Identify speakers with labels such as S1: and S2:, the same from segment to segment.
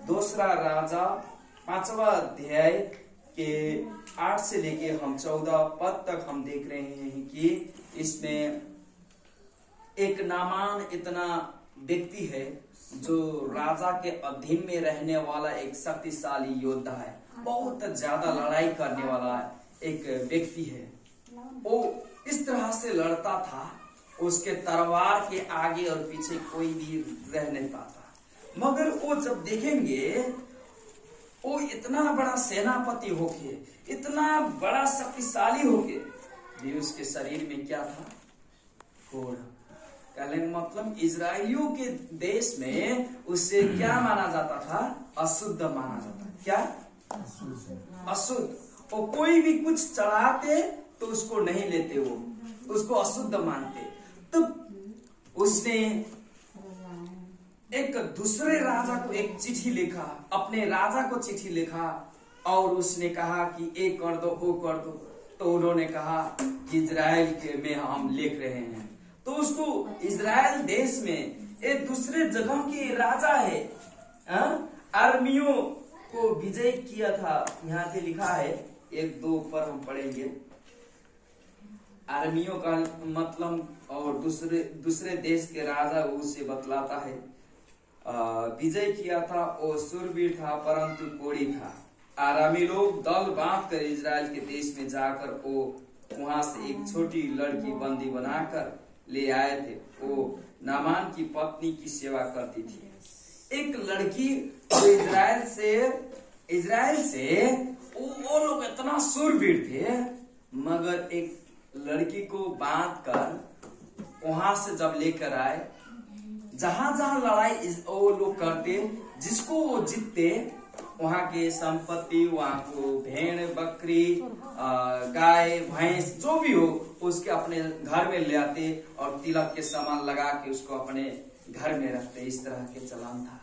S1: दूसरा राजा 5वां अध्याय के 8 से लेके हम 14 पद तक हम देख रहे हैं कि इसमें एक नामान इतना व्यक्ति है जो राजा के अधीन में रहने वाला एक शक्तिशाली योद्धा है, बहुत ज्यादा लड़ाई करने वाला एक व्यक्ति है। वो इस तरह से लड़ता था, उसके तलवार के आगे और पीछे कोई भी रह नहीं पाता। मगर वो जब देखेंगे, वो इतना बड़ा सेनापति होके, इतना बड़ा शक्तिशाली होके भी उसके शरीर में क्या था? घोड़ा। कहने का मतलब इजरायलियों के देश में उससे क्या माना जाता था? अशुद्ध माना जाता। क्या? अशुद्ध। और कोई भी कुछ चढ़ाते तो उसको नहीं लेते, वो उसको अशुद्ध मानते। तो उसने एक दूसरे राजा को एक चिट्ठी लिखा, अपने राजा को चिट्ठी लिखा और उसने कहा कि ये कर दो, वो कर दो। तो उन्होंने कहा कि इजराइल के में हम लिख रहे हैं। तो उसको इजराइल देश में एक दूसरे जगह के राजा है, अरमियों को विजय किया था। यहाँ पे लिखा है, 1-2 पर हम पढ़ेंगे। अरमियों का मतलब और दूसरे देश के राजा उसे बतलाता है। विजय किया था, वो शूरवीर था परंतु कोढ़ी था। आरामी लोग दल बांध कर इजराइल के देश में जाकर वो वहां से एक छोटी लड़की बंदी बनाकर ले आए थे। वो नामान की पत्नी की सेवा करती थी। एक लड़की जो इजराइल से वो लोग इतना शूरवीर थे, मगर एक लड़की को बांध कर वहां से जब लेकर आए, जहां जहां लड़ाई वो लोग करते, जिसको वो जीतते, वहां के संपत्ति, वहां को भेड़ बकरी गाय भैंस जो भी हो उसके अपने घर में ले आते और तिलक के सामान लगा के उसको अपने घर में रखते। इस तरह के चलन था।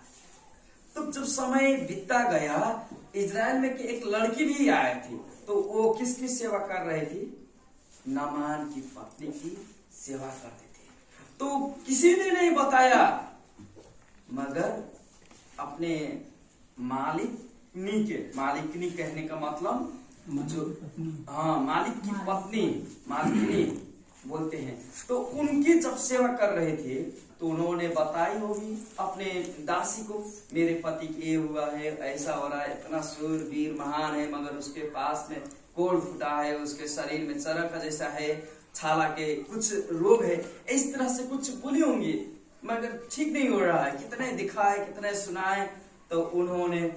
S1: तो जब समय बीतता गया, इजराइल में एक लड़की भी आई थी। तो वो किसकी सेवा कर रही थी? नामान की पत्नी की सेवा करते थे। तो किसी ने नहीं बताया, मगर अपने मालिकनी कहने का मतलब जो मालिक की पत्नी, मालिकनी बोलते हैं। तो उनकी जब सेवा कर रहे थे तो उन्होंने बताई होगी अपने दासी को, मेरे पति के ये हुआ है, ऐसा हो रहा है, इतना शूरवीर महान है, मगर उसके पास में कोढ़ फूटा है, उसके शरीर में चरक का जैसा है, छाला के कुछ रोग है, इस तरह से कुछ बोली होंगी, मगर ठीक नहीं हो रहा है। कितने दिखाए, कितने सुनाए। तो उन्होंने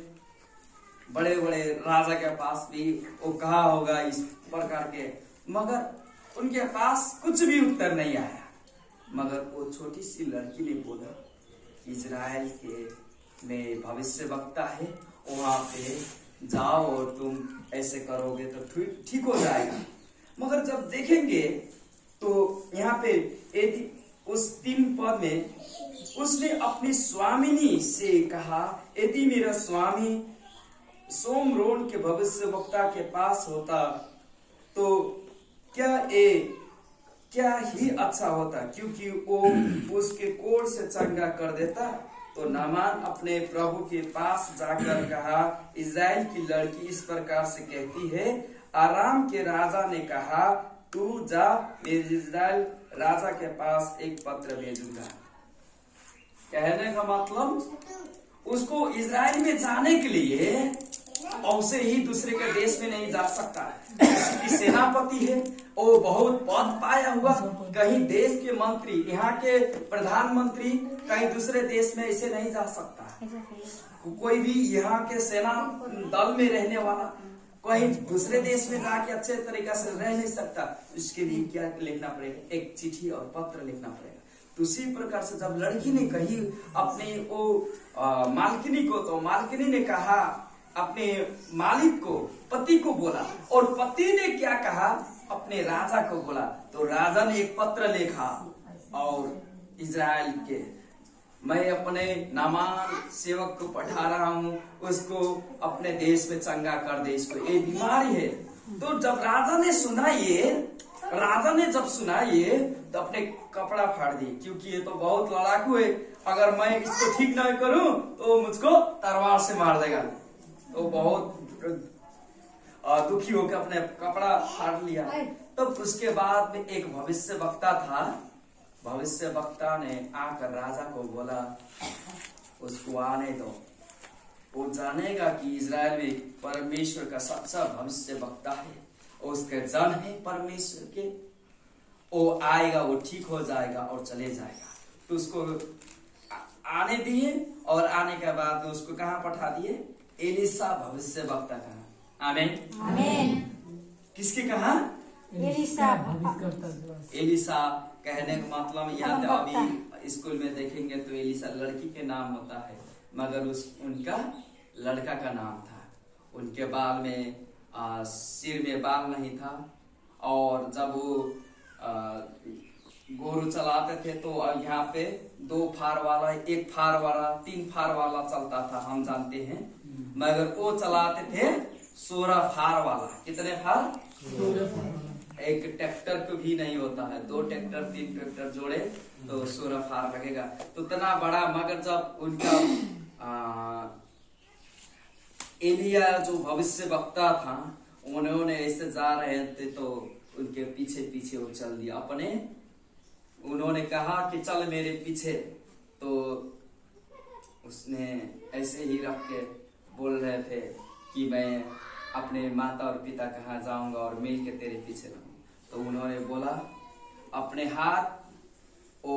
S1: बड़े बड़े राजा के पास भी वो कहा होगा इस प्रकार के, मगर उनके पास कुछ भी उत्तर नहीं आया। मगर वो छोटी सी लड़की ने बोला, इजराइल के में भविष्य वक्ता है, वहां पे जाओ और तुम ऐसे करोगे तो ठीक हो जाएगा। मगर जब देखेंगे तो यहाँ पे उस 3 पद में उसने अपनी स्वामिनी से कहा, यदि मेरा स्वामी सोमरोन के भविष्य वक्ता के पास होता तो क्या ही अच्छा होता, क्योंकि वो उसके कोढ़ से चंगा कर देता। तो नामान अपने प्रभु के पास जाकर कहा, इजराइल की लड़की इस प्रकार से कहती है, आराम के राजा ने कहा, तू जा, मैं इजराइल राजा के पास एक पत्र भेजूंगा। कहने का मतलब उसको इजराइल में जाने के लिए औसे ही दूसरे के देश में नहीं जा सकता है। उसकी सेनापति है, वो बहुत पद पाया हुआ, कहीं देश के मंत्री, यहाँ के प्रधानमंत्री कहीं दूसरे देश में ऐसे नहीं जा सकता। कोई भी यहाँ के सेना दल में रहने वाला कहीं दूसरे देश में जाके अच्छे तरीके से रह नहीं सकता। उसके लिए क्या लिखना पड़ेगा? एक चिट्ठी और पत्र लिखना पड़ेगा। तो उसी प्रकार से जब लड़की ने कही अपने वो मालकिनी को, तो मालकिनी ने कहा अपने मालिक को, पति को बोला, और पति ने क्या कहा? अपने राजा को बोला। तो राजा ने एक पत्र लिखा और इजराइल के, मैं अपने नामान सेवक को पठा रहा हूँ, उसको अपने देश में चंगा कर दे, इसको ये बीमारी है। तो जब राजा ने सुना ये, राजा ने जब सुना ये तो अपने कपड़ा फाड़ दिए, क्योंकि ये तो बहुत लड़ाकू है, अगर मैं इसको ठीक नहीं करूं तो मुझको तलवार से मार देगा। तो बहुत दुखी होकर अपने कपड़ा फाड़ लिया। तब उसके बाद में एक भविष्य वक्ता था, भविष्य वक्ता ने आकर राजा को बोला उसको आने दो, वो जानेगा कि इजराइल में परमेश्वर का सच्चा भविष्य वक्ता है, उसके जन है परमेश्वर के, वो आएगा, वो ठीक हो जाएगा और चले जाएगा। तो उसको आने दिए और आने के बाद उसको कहाँ पठा दिए? एलिसा भविष्य वक्ता कहा। आमीन आमीन। किसके कहा?
S2: एलिसा।
S1: एलिसा कहने का मतलब यहाँ तो अभी स्कूल में देखेंगे तो एलिसा लड़की के नाम होता है, मगर उनका लड़का का नाम था। उनके बाल में सिर में बाल नहीं था, और जब वो गोरू चलाते थे तो यहाँ पे 2 फार वाला, 1 फार वाला, 3 फार वाला चलता था, हम जानते हैं, मगर वो चलाते थे 16 फार वाला। कितने फार? 16 फार। एक ट्रैक्टर को भी नहीं होता है, 2 ट्रैक्टर 3 ट्रैक्टर जोड़े तो 16 फार लगेगा, तो इतना बड़ा। मगर जब उनका एलिया जो भविष्य वक्ता था, उन्होंने ऐसे जा रहे थे तो उनके पीछे पीछे वो चल दिया अपने। उन्होंने कहा कि चल मेरे पीछे, तो उसने ऐसे ही रख के बोल रहे थे कि मैं अपने माता और पिता कहाँ जाऊंगा और मिल के तेरे पीछे रहूंगा। तो उन्होंने बोला अपने हाथ, वो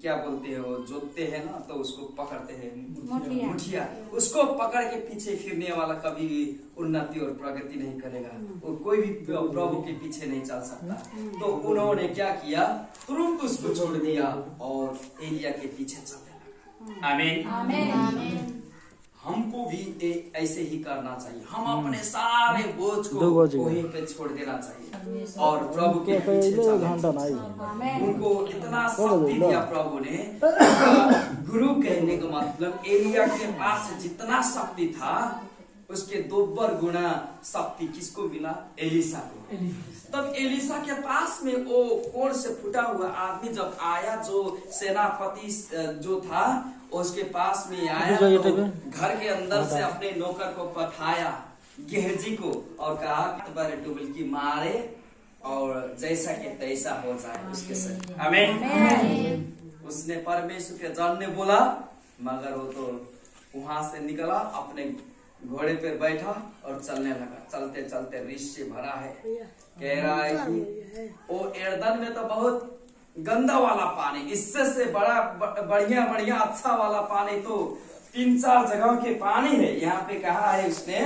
S1: क्या बोलते हैं, वो जोतते हैं ना, तो उसको पकड़ते हैं मुठिया, उसको पकड़ के पीछे फिरने वाला कभी भी उन्नति और प्रगति नहीं करेगा, वो कोई भी प्रभु के पीछे नहीं चल सकता। तो उन्होंने क्या किया, तुरंत उसको छोड़ दिया और एलिया के पीछे चलने लगा। आमीन आमीन। हमको भी ऐसे ही करना चाहिए, हम अपने सारे बोझ को वहीं पे छोड़ देना चाहिए और प्रभु के पीछे चलना। उनको इतना शक्ति दिया प्रभु ने। गुरु कहने का मतलब एलिया के पास जितना शक्ति था उसके 2 गुना शक्ति किसको मिला? एलिसा को। तब एलिसा के पास में वो कोढ़ से फूटा हुआ आदमी जब आया, जो सेनापति जो था उसके पास में आया, तो घर के अंदर से अपने नौकर को पठाया गेहजी को और कहा पर डुबल की मारे और जैसा के तैसा हो जाए उसके साथ। आमीन। उसने परमेश्वर के जन ने बोला, मगर वो तो वहां से निकला, अपने घोड़े पे बैठा और चलने लगा। चलते चलते रिस से भरा है, कह रहा है कि वो एर्दन में तो बहुत गंदा वाला पानी, इससे से बड़ा बढ़िया बढ़िया अच्छा वाला पानी तो 3-4 जगह के पानी है। यहाँ पे कहा है उसने,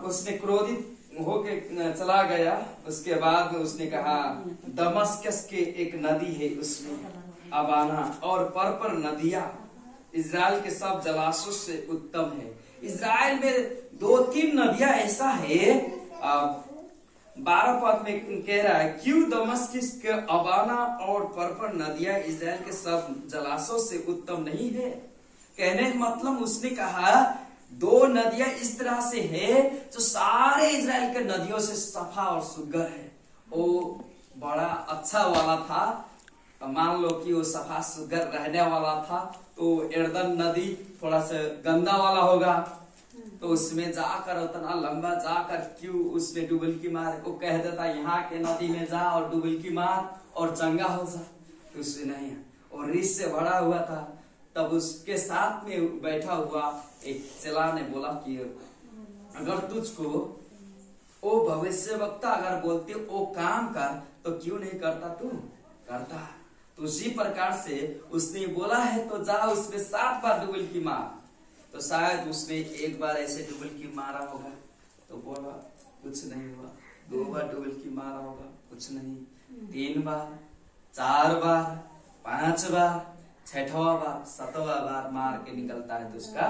S1: उसने क्रोधित होके चला गया। उसके बाद उसने कहा दमस्कस के एक नदी है उसमें अबाना और पर नदियां इजराइल के सब जलाशयों से उत्तम है। इजराइल में 2-3 नदियां ऐसा है, 12 पद में कह रहा है, क्यों दमस्कस के अबाना और पर नदियां इजराइल के सब जलाशयों से उत्तम नहीं है? कहने का मतलब उसने कहा 2 नदियां इस तरह से है जो सारे इजराइल के नदियों से सफा और सुगर है। वो बड़ा अच्छा वाला था, मान लो कि वो सफा सुगर रहने वाला था, तो एर्दन नदी थोड़ा सा गंदा वाला होगा, तो उसमें जाकर उतना लंबा जाकर क्यों उसमें डुबकी मार, वो कह देता यहाँ के नदी में जा और डुबकी मार और चंगा हो जा, तो उससे नहीं, और रिस से भरा हुआ था। तब उसके साथ में बैठा हुआ एक चेला ने बोला कि अगर तुझको वो भविष्य वक्ता अगर बोलते वो काम कर तो क्यों नहीं करता? तू करता है। तो उसी प्रकार से उसने बोला है तो जा उसमें 7 बार डुबकी मार। तो शायद उसने 1 बार ऐसे डुबकी मारा होगा, तो बोला कुछ नहीं हुआ। 2 बार डुबकी मारा होगा, कुछ नहीं। 3 बार, 4 बार, 5 बार, 6वां बार, 7वां बार मार के निकलता है तो उसका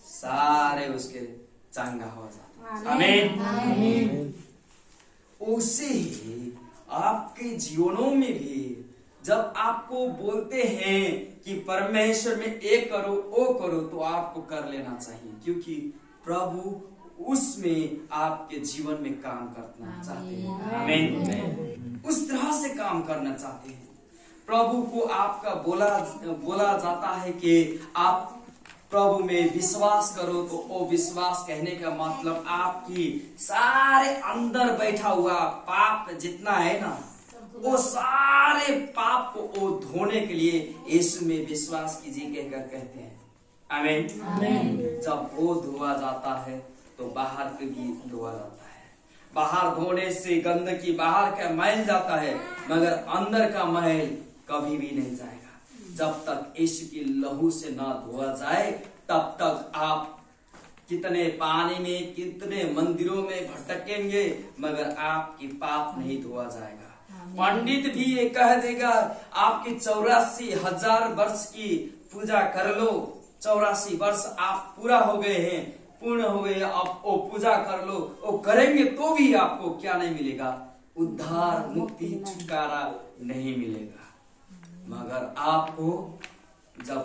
S1: सारे उसके चंगा हो जाता। आमीन। उसे ही आपके जीवनों में भी जब आपको बोलते हैं कि परमेश्वर में ये करो वो करो, तो आपको कर लेना चाहिए, क्योंकि प्रभु उसमें आपके जीवन में काम करना चाहते हैं। आमीन। उस तरह से काम करना चाहते हैं। प्रभु को आपका बोला जाता है कि आप प्रभु में विश्वास करो, तो वो विश्वास कहने का मतलब आपकी सारे अंदर बैठा हुआ पाप जितना है ना, वो सारे पाप को वो धोने के लिए यीशु में विश्वास कीजिए कहकर कहते हैं। आमीन। जब वो धोआ जाता है तो बाहर भी धोआ जाता है। बाहर धोने से गंदगी, बाहर का मैल जाता है, मगर अंदर का मैल कभी भी नहीं जाएगा। जब तक यीशु की लहू से ना धोआ जाए, तब तक आप कितने पानी में, कितने मंदिरों में भटकेंगे, मगर आपकी पाप नहीं धोआ जाएगा। पंडित भी ये कह देगा आपकी 84,000 वर्ष की पूजा कर लो, 84 वर्ष आप पूरा हो गए हैं, पूर्ण हो गए, आप वो पूजा कर लो, वो करेंगे तो भी आपको क्या नहीं मिलेगा? उद्धार, मुक्ति, छुटकारा नहीं मिलेगा। मगर आपको जब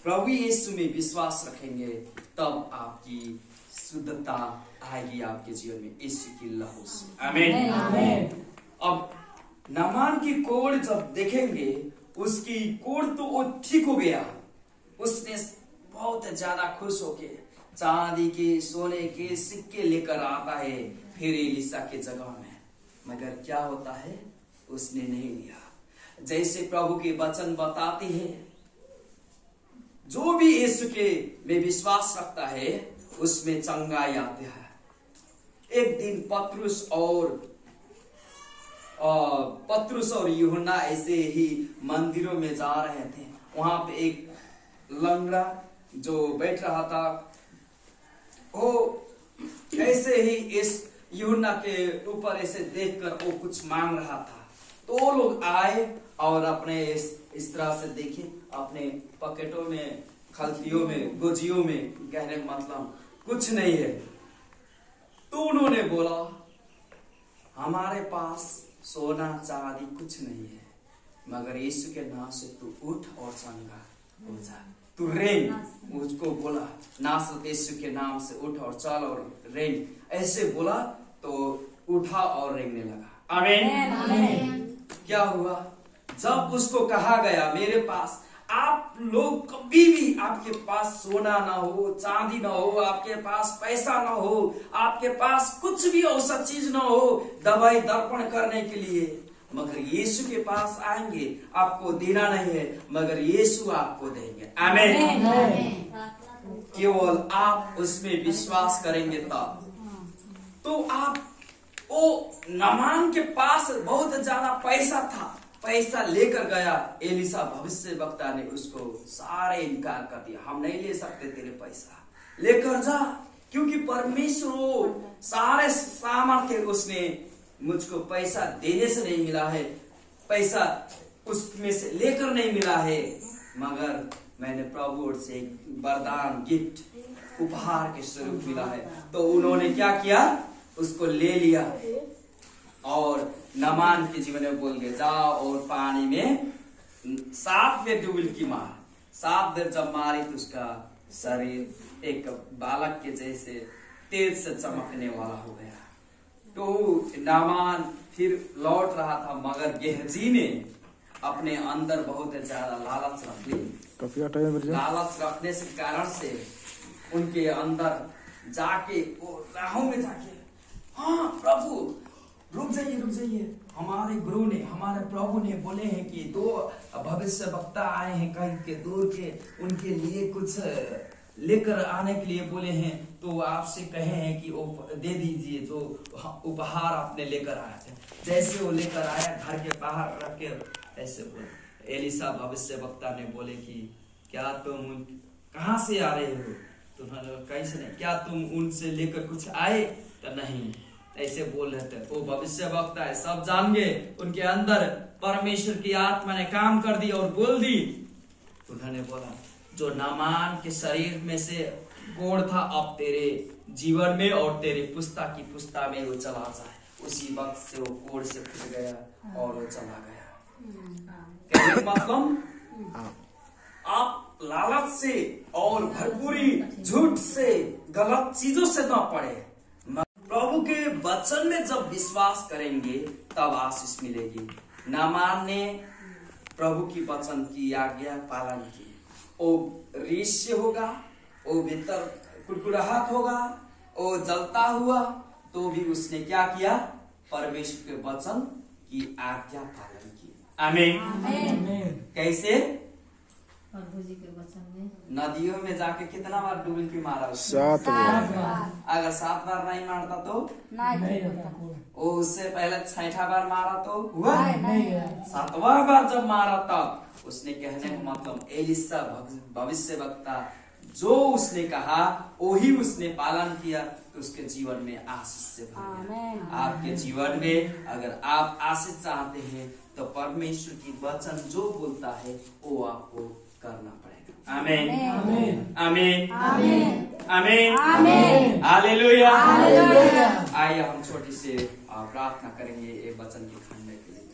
S1: प्रभु यीशु में विश्वास रखेंगे, तब आपकी शुद्धता आएगी आपके जीवन में यीशु की लहू से। आमीन। अब नामान की कोड़ जब देखेंगे, उसकी कोड़ तो वो ठीक हो गया, उसने बहुत ज्यादा खुश होके चांदी के, सोने के सिक्के लेकर आता है फिर एलीशा के जगह में, मगर क्या होता है? उसने नहीं लिया। जैसे प्रभु के वचन बताते हैं, जो भी यीशु के में विश्वास रखता है उसमें चंगाई आती है। एक दिन पतरुस और यूहन्ना ऐसे ही मंदिरों में जा रहे थे। वहां पे एक लंगड़ा जो बैठ रहा था, वो ऐसे ही इस यूहन्ना के ऊपर ऐसे देखकर वो कुछ मांग रहा था। तो वो लोग आए और अपने इस तरह से देखे, अपने पॉकेटों में, खलतियों में, गोजियों में, कहने का मतलब कुछ नहीं है। तो उन्होंने बोला, हमारे पास सोना चांदी कुछ नहीं है, मगर यीशु के नाम से तू उठ और चंगा हो जा, तू रेंग। मुझको बोला, नासरत यीशु के नाम से उठ और चल और रेंग। ऐसे बोला तो उठा और रेंगने लगा। आमीन। क्या हुआ? जब उसको कहा गया, मेरे पास, आप लोग कभी भी, आपके पास सोना ना हो, चांदी ना हो, आपके पास पैसा ना हो, आपके पास कुछ भी औसत चीज ना हो दवाई दर्पण करने के लिए, मगर यीशु के पास आएंगे, आपको देना नहीं है, मगर यीशु आपको देंगे। आमीन। केवल आप उसमें विश्वास करेंगे तब। तो आप, वो नामान के पास बहुत ज्यादा पैसा था, पैसा लेकर गया। एलीशा भविष्यवक्ता ने उसको सारे इनकार कर दिया, हम नहीं ले सकते तेरे पैसा, लेकर जा, क्योंकि परमेश्वर सारे सामर्थ्य उसने मुझको पैसा देने से नहीं मिला है, पैसा उसमें से लेकर नहीं मिला है, मगर मैंने प्रभु से एक वरदान, गिफ्ट, उपहार के स्वरूप मिला है। तो उन्होंने क्या किया? उसको ले लिया और नामान के जीवन में बोल गए, जाओ और पानी में 7 बार डुबकी मार। 7 बार जब मारी तो उसका शरीर एक बालक के जैसे तेज से चमकने वाला हो गया। तो नामान फिर लौट रहा था, मगर गेहजी ने अपने अंदर बहुत ज्यादा लालच रख ली। लालच रखने से कारण से उनके अंदर जाके, वो राहों में जाके, हाँ प्रभु रुक जाइए, हमारे गुरु ने, हमारे प्रभु ने बोले हैं कि 2 भविष्यवक्ता आए हैं कहीं के दूर के, उनके लिए कुछ लेकर आने के लिए बोले हैं, तो आपसे कहे हैं कि वो दे दीजिए जो उपहार आपने लेकर आए थे। जैसे वो लेकर आया, घर के बाहर रख के ऐसे बोले। एलीशा भविष्यवक्ता ने बोले कि क्या तुम कहाँ से आ रहे हो? तो उन्होंने कैसे नहीं, क्या तुम उनसे लेकर कुछ आए? तो नहीं, ऐसे बोल रहे थे। वो भविष्यवक्ता है, सब जान गए, उनके अंदर परमेश्वर की आत्मा ने काम कर दी और बोल दी। तो उन्होंने बोला, जो नामान के शरीर में से कोढ़ था, अब तेरे जीवन में और तेरे पुस्ता की पुस्ता में वो चला जाए। उसी वक्त से वो कोढ़ से फूट गया और वो चला गया। कहने का मतलब आप लालच से और भरपूरी झूठ से गलत चीजों से न पड़े। प्रभु के वचन में जब विश्वास करेंगे तब आशीष मिलेगी। नामान ने प्रभु की वचन की आज्ञा पालन की। वो ईर्ष्य होगा, वो भीतर कुड़कुड़ाहट होगा, वो जलता हुआ, तो भी उसने क्या किया? परमेश्वर के वचन की आज्ञा पालन की। आमीन। कैसे?
S2: प्रभु जी के वचन में
S1: नदियों में जाके कितना बार डुबकी मारा?
S3: 7 बार।
S1: अगर 7 बार नहीं मारता तो
S2: नहीं होता।
S1: वो उससे पहले 6ठा बार मारा तो हुआ नहीं। 7वां बार जब मारा तब उसने, कहने का मतलब एलिशा भविष्य वक्ता जो उसने कहा वही उसने पालन किया, तो उसके जीवन में आशीष से भर गया। आपके जीवन में अगर आप आशीष चाहते हैं तो परमेश्वर की वचन जो बोलता है वो आपको करना पड़ेगा। आमीन, आमीन, आमीन, आमीन, हालेलुया। आइए हम छोटी सी प्रार्थना करेंगे एक वचन के खंड के लिए।